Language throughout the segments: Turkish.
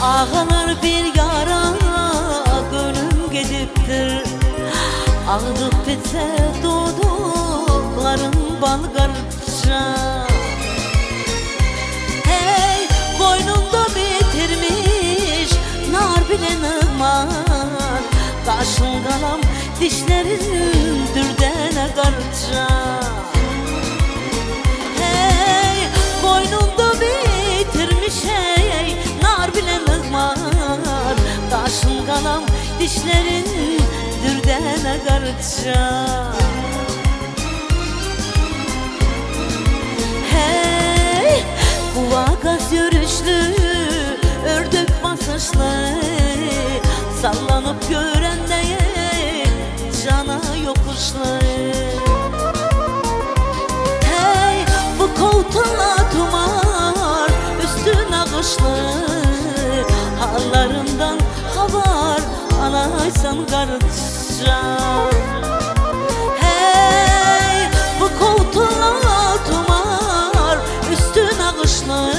Ağlanır bir yara gönlüm gediptir. Ağdıp bitse doğduklarım bal garça. Hey, boynunda bitirmiş nar bile nığman. Kaşın kalam dişlerin dürdene garça. Hey, boynunda bitirmiş hey nar bile nığman. Kaşın kalam dişlerin dürdene garça. Hey, kuvagaz yürüyüşlü ördük basışlı. Sallanıp görendeye cana yokuşlu. Hey, bu koltuğuna tumar üstüne kışlı. Hallarından havar anaysan garça. Hey, bu koltuğuna tumar üstüne kışlı.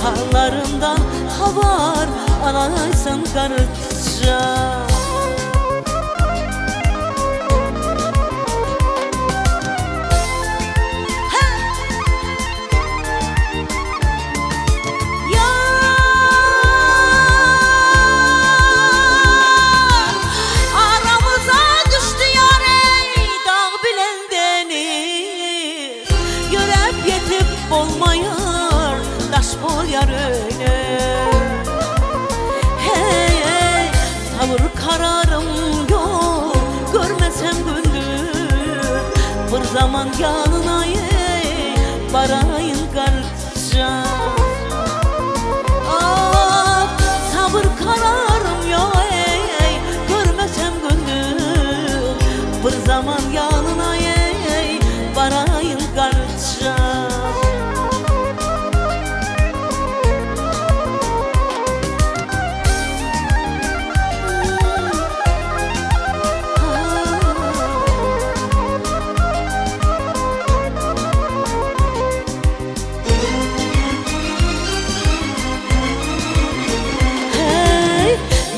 Hallarından havar anaysan garça. Olmayar daş bol yar öyle. Hey hey, tavır kararım yok görmesem gündür. Bir zaman yanına ey barayın garça. Ah, tavır kararım yok ey ey görmesem gündür. Bir zaman yanına ey barayın garça.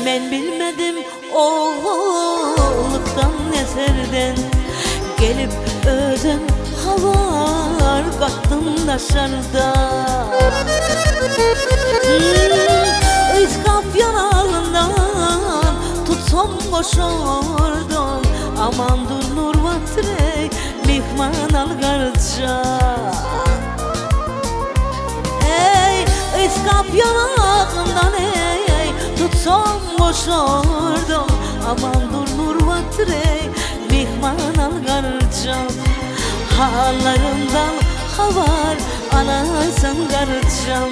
Ben bilmedim oğluktan eserden. Gelip ödün havar kattım daşarda. Iskaf yanağından tutsam koşurdum. Aman dur nur vatre mihman al garça. Hey, iskaf yanağından hey tutsam koşurdum. Aman dur nur vatre mihman al garça. Hallarından havar anaysan garçam.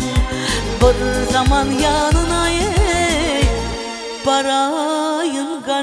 Bir zaman yanına ey barayın garça.